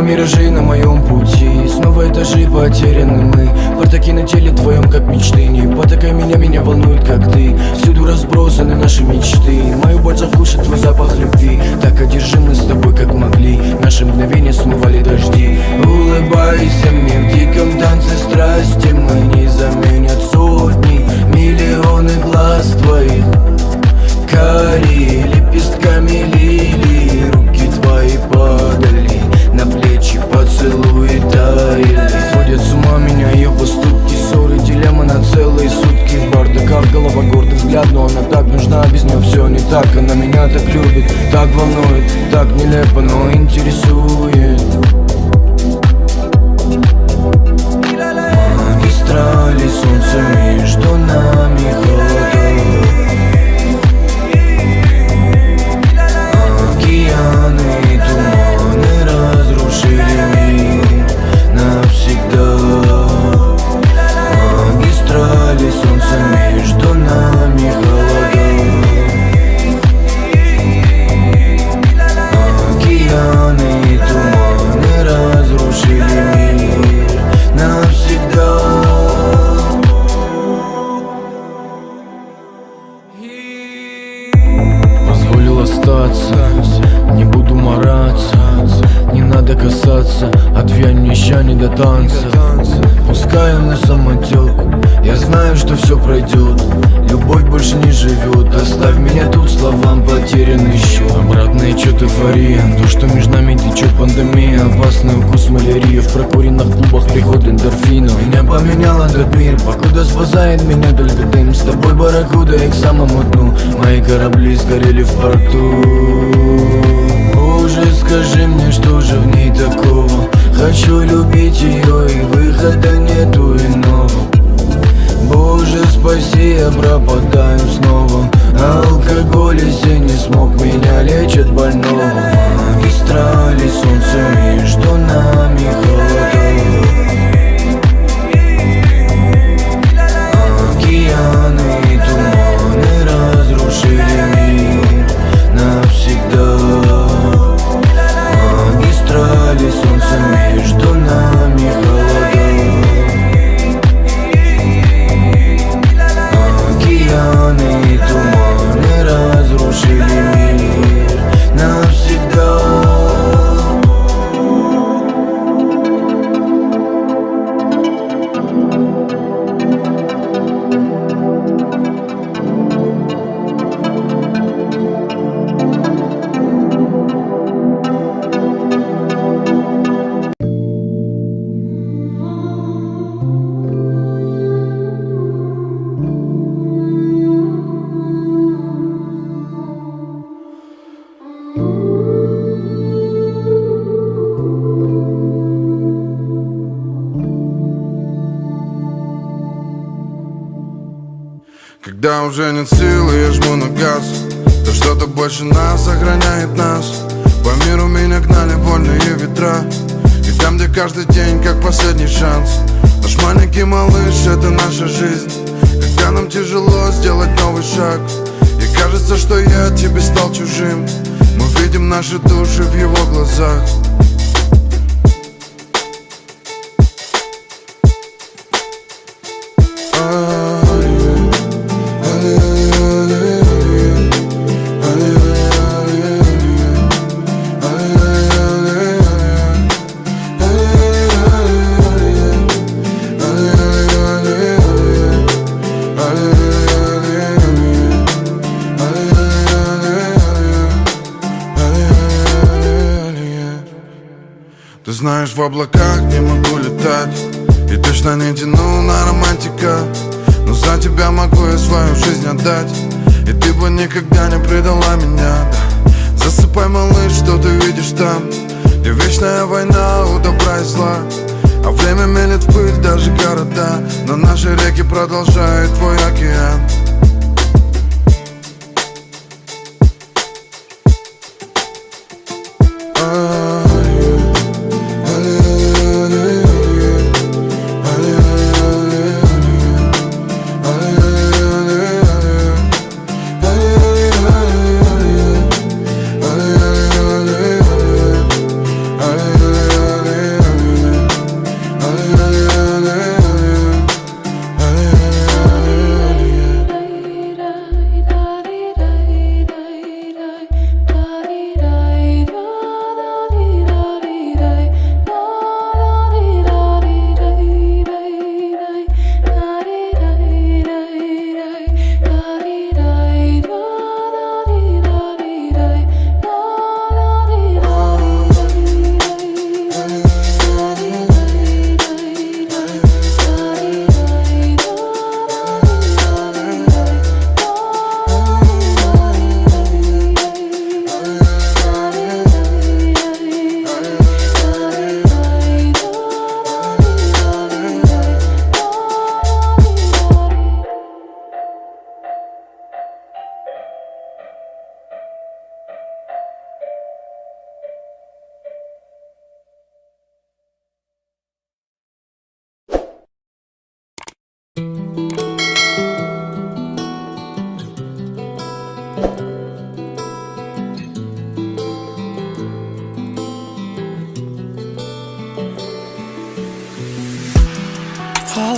миражи на моем пути, снова этажи потеряны мы. Бардаки на теле твоем, как мечты. Не потакай меня волнует, как ты. Всюду разбросаны наши мечты. Мою боль заглушит твой запах любви. Так одержимы с тобой, как могли. Наши мгновения смывали дожди. Улыбайся мне в диком танце страсти. Мы не заменят сотни, миллионы глаз твоих. Карие лепестками лилии. Руки твои падали на плечи, поцелуи таяли. Сводят с ума меня ее поступки, ссоры, дилемма на целые сутки. В бардаках голова, гордый взгляд, но она так нужна, без нее все не так. Она меня так любит, так волнует, так нелепо, но интересует. Магистрали, солнце между нами, холода. Океаны и туманы разрушили мир навсегда. Магистрали, солнце между нами, холода. Океаны и туманы разрушили мир навсегда. Позволил остаться, не буду мараться. Не надо касаться, отвянь мне ща не до танца. Пускай он на самотек, я знаю, что все пройдет. Любовь больше не живет, оставь меня тут, словам потерянный счет. Обратная чё-то эйфория, то, что между нами течет пандемия. Опасный укус малярии, в прокуренных клубах приход эндорфина. Меня поменял этот мир, покуда спасает меня только дым. С тобой барракуда и к самому дну. Мои корабли сгорели в порту. Уже скажи мне, что же в ней такого. Хочу любить ее и выхода нету иного. Боже, спаси, я пропадаю снова. Алкоголь, если не смог, меня лечит больного. Магистрали, солнце между нами, холода. Океаны и туманы разрушили мир навсегда. Магистрали, солнце между нами, холода. Океаны и туманы разрушили мир навсегда. Когда уже нет силы, я жму на газ. Да что-то больше нас охраняет нас. По миру меня гнали вольные ветра. И там, где каждый день как последний шанс. Наш маленький малыш, это наша жизнь. Когда нам тяжело сделать новый шаг. И кажется, что я тебе стал чужим. Мы видим наши души в его глазах. Ты знаешь, в облаках не могу летать. И точно не тяну на романтика. Но за тебя могу я свою жизнь отдать. И ты бы никогда не предала меня, да. Засыпай, малыш, что ты видишь там, где вечная война у добра и зла. А время мелет в пыль даже города. Но наши реки продолжают твой океан.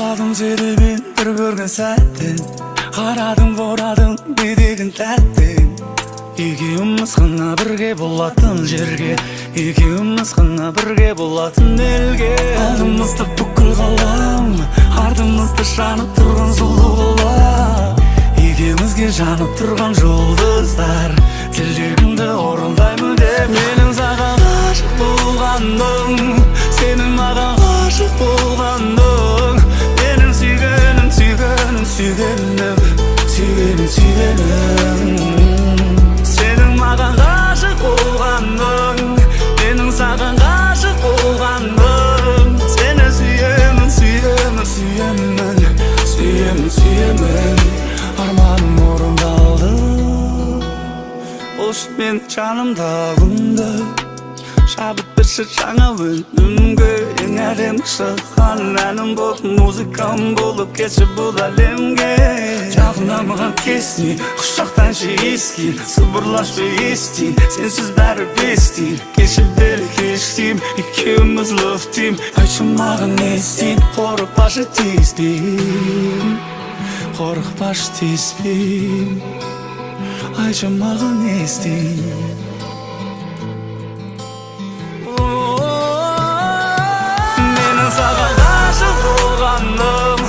Қарадым сені мен бір көрген сәттен, қарадым борадым бедегін тәттен. Екеуміз ғана бірге болатын жерге, екеуміз ғана бірге болатын елге. Алдымызды бүкіл ғалам, артымызды жанып тұрған сұлу қала. Екеумізге жанып тұрған жұлдыздар, тілегімді орындаймын деп. Менің саған ғашық болғаным, сенің маған ғашық болғаның. Менің сүйгенім, сүйгенім, сүйгенім, сүйгенім, сүйгенім. Сенің маған ғашық болғаның, менің саған ғашық болғаным. Сені сүйемін, сүйемін, сүйемін, сүйемін, сүйемін. Арманым орындалды, қош мен жанымда күнді. Шабыт берші жаңа өнімге, ең әдемі шыққан әнім болып, музыкам болып кетші бұл әлемге. Жақында маған кесіне, құшақтаншы ескен, сыбырлашы естейін, сенсіз бәрі бестейін. Кеші бері кештейм, екеуміз лөфтейм, айтшы маған не істейін. Қорықпашы тиіспейм, қорықпашы тиіспейм, айтшы маған не істейін. Саған ғашық болғаным,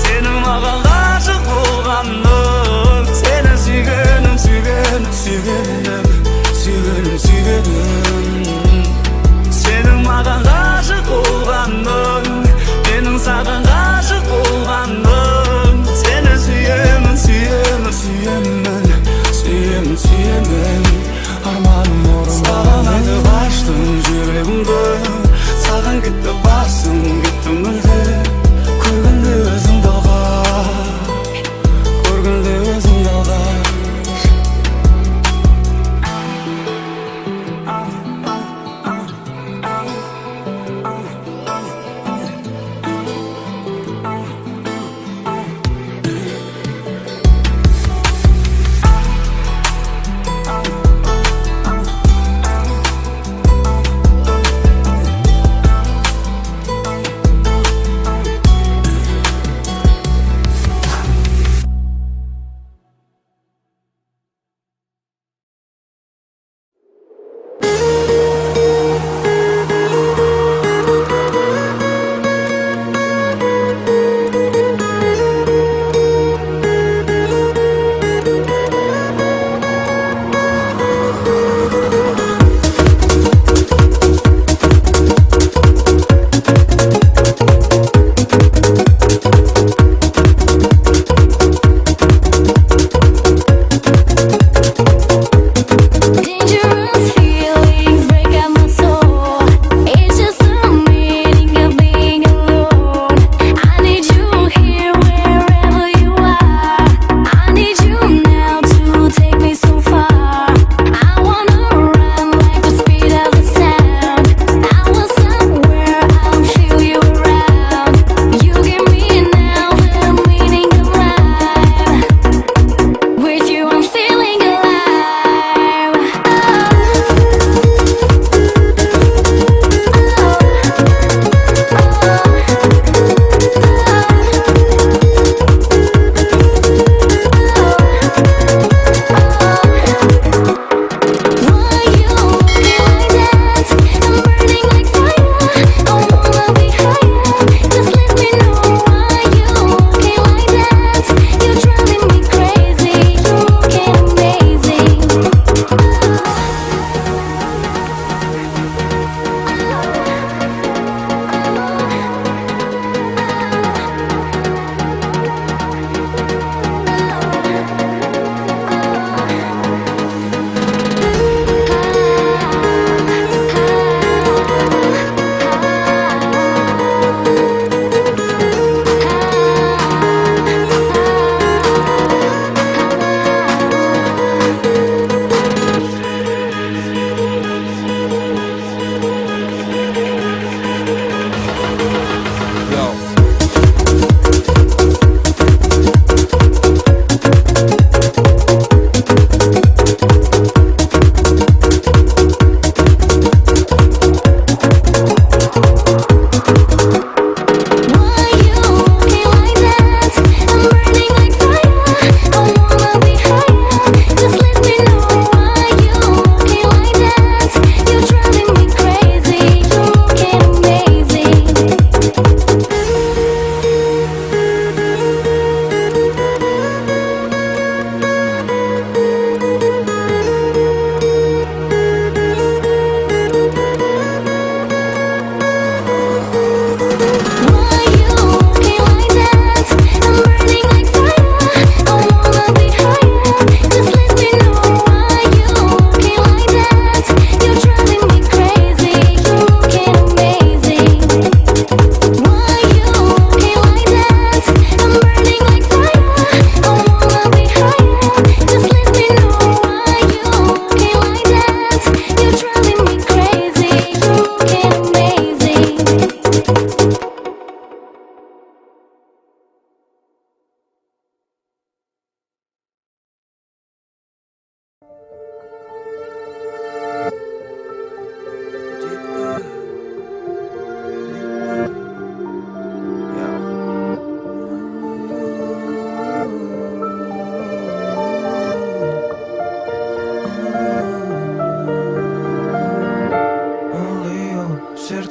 сенің маған ғашық болғаның. Сені сүйгенім, сүйгенім, сүйгенім, сүйгенім, сүйгенім. Сенің маған ғашық болғаның, менің саған ғашық болғаным. Сені сүйемін, сүйемін, сүйемін, сүйемін, сүйемін.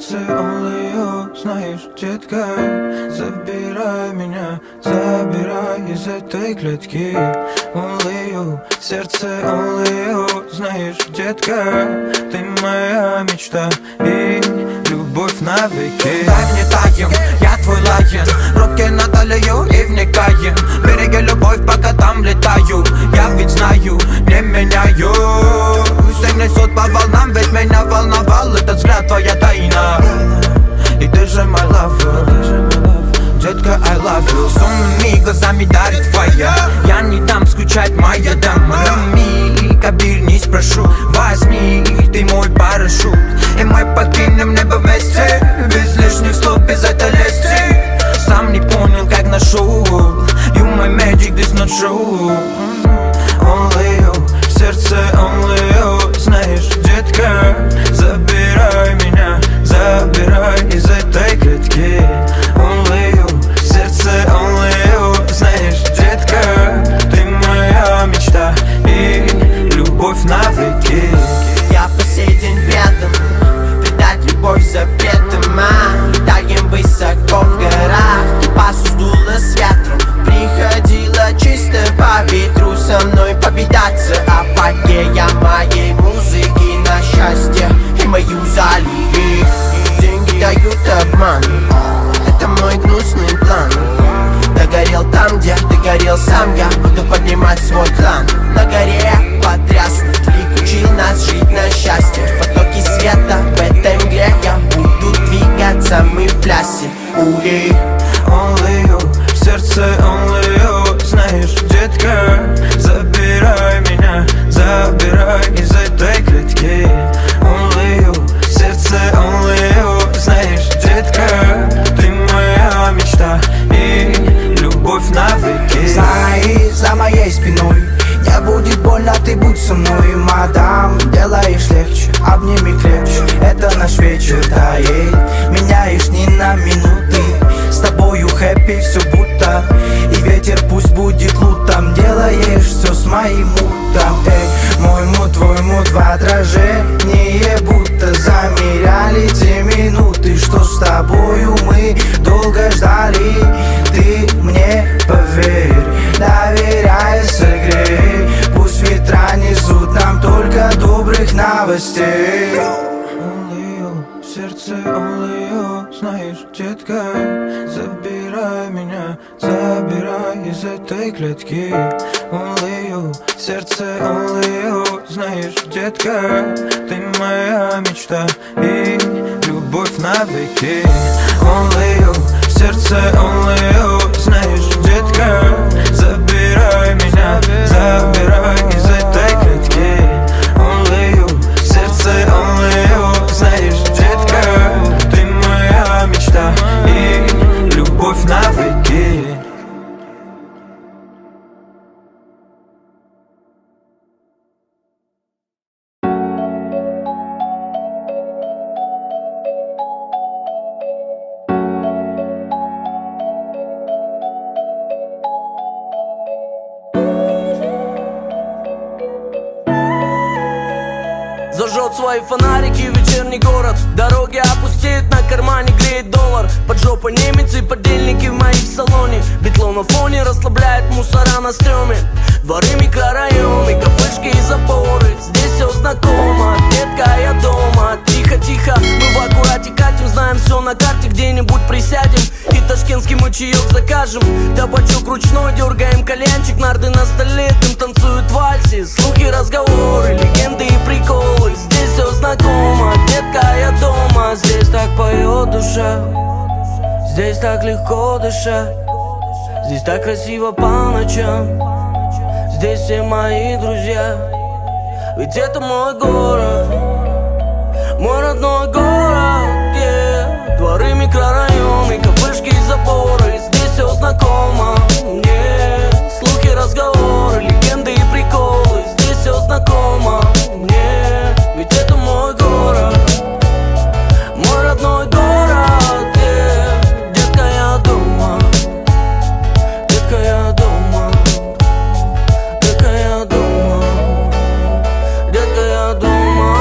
сердце only you. Знаешь, детка, забирай меня, забирай из этой клетки. Only you, сердце only you. Знаешь, детка, ты моя мечта и любовь навеки. Дай мне таем, я твой лайен. Руки на талию и вникаем. Береги любовь, пока там летаю. Я ведь знаю, не меняю. Все несет по волнам, ведь меня волновал этот взгляд, твоя тайна. И ты же my lover, детка, I love you. Сонными глазами дарит твоя. Я не дам скучать, моя дама. Миг, обернись, прошу, возьми, ты мой парашют. И мы покинем небо вместе, без лишних слов, без этой лести. Сам не понял, как нашел. You my magic, this not true. Only you, сердце only you. Знаешь, детка, забирай меня, забирай из этой клетки. Only you, сердце only you. Знаешь, детка, ты моя мечта и любовь навеки. Я по сей день рядом, предать любовь запретом. Летаем высоко в горах, кипасу сдуло с ветром. Приходила чисто по ветру со мной повидаться. Апогея моей музыки на счастье и мою залили. Деньги дают обман, это мой гнусный план. Догорел там, где ты горел сам, я буду поднимать свой клан. На горе потрясно, Лик учил нас жить на счастье. Потоки света в этой мгле, я буду двигаться, мы в плясе. Ули, only you, сердце only you. Знаешь, детка, забирай меня, забирай из этой клетки. Only you, сердце only you. Знаешь, детка, ты моя мечта и любовь навеки. Знай, за моей спиной не будет больно, ты будь со мной, мадам. Делаешь легче, обними крепче, это наш вечер тает. Меняешь ни на минуты, с тобою хэппи все будто. И ветер пусть будет лутом, делаешь все с моим мутом. Эй, мой мут, твой мут в отражении, будто замеряли те минуты, что с тобою мы долго ждали. Ты мне поверь, доверяй, согрей. Пусть ветра несут нам только добрых новостей. Only you, сердце only you. Знаешь, детка, забирай меня, забирай из этой клетки. Only you, сердце only you. Знаешь, детка, ты моя мечта и любовь навеки. Only you, сердце only you. Знаешь, детка, забирай меня, забирай из этой клетки. Only you, сердце only you. Знаешь, детка, ты моя мечта и любовь навеки. Зажжет свои фонарики вечерний город. Дороги опустеют, на кармане греет доллар. Под жопой немец и подельники в моих салоне. Битло на фоне расслабляет мусора на стреме. Дворы, микрорайоны, кафешки и запоры. Здесь все знакомо, детка, я дома. Тихо-тихо, мы в аккурате катим. Знаем все на карте, где-нибудь присядем и ташкентский мы чаек закажем. Табачок ручной, дергаем кальянчик. Нарды на столе, дым танцуют вальсы. Слухи, разговоры, легенды и приколы. Здесь все знакомо, детка, я дома. Здесь так поет душа, здесь так легко дышать. Здесь так красиво по ночам, здесь все мои друзья. Ведь это мой город, мой родной город, yeah. Дворы, микрорайоны, кафешки и заборы. Здесь все знакомо мне. Слухи, разговоры, легенды и приколы. Здесь все знакомо мне. Ведь это мой город, мой родной город, yeah. Детка, я дома, детка, я дома, детка, я дома, детка, я дома.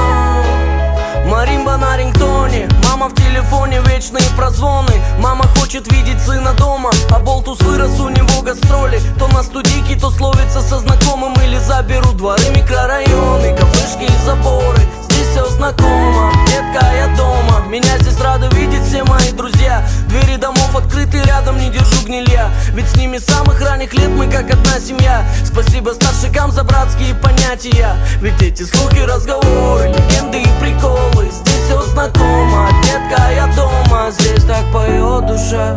Маримба на рингтоне, Мама в телефоне, вечные прозвоны. Мама хочет видеть сына дома, а болтус вырос, у него гастроли. То на студийке, то словится со знакомым. Или заберут дворы, микрорайоны, кафешки и заборы. Здесь все знакомо, детка, я дома. Меня здесь рады видеть все мои друзья. Двери домов открыты, рядом не держу гнилья. Ведь с ними с самых ранних лет мы как одна семья. Спасибо старшикам за братские понятия. Ведь эти слухи, разговоры, легенды и приколы. Здесь все знакомо, детка, я дома. Здесь так поет душа,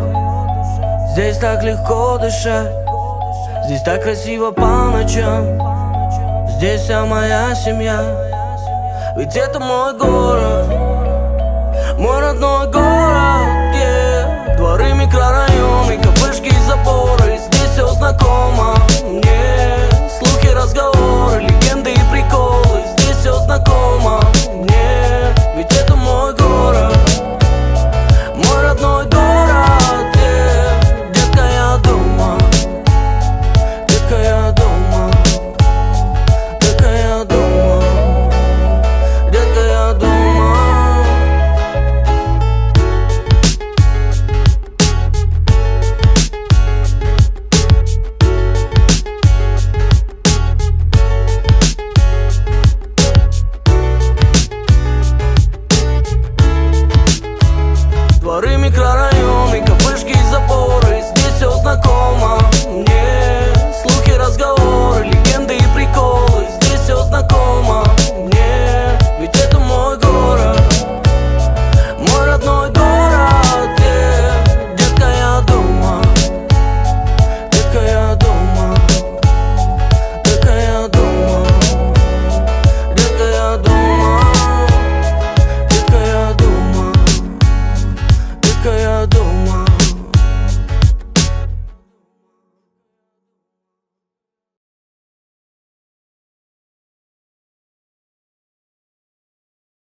здесь так легко дышать. Здесь так красиво по ночам, здесь вся моя семья. Ведь это мой город,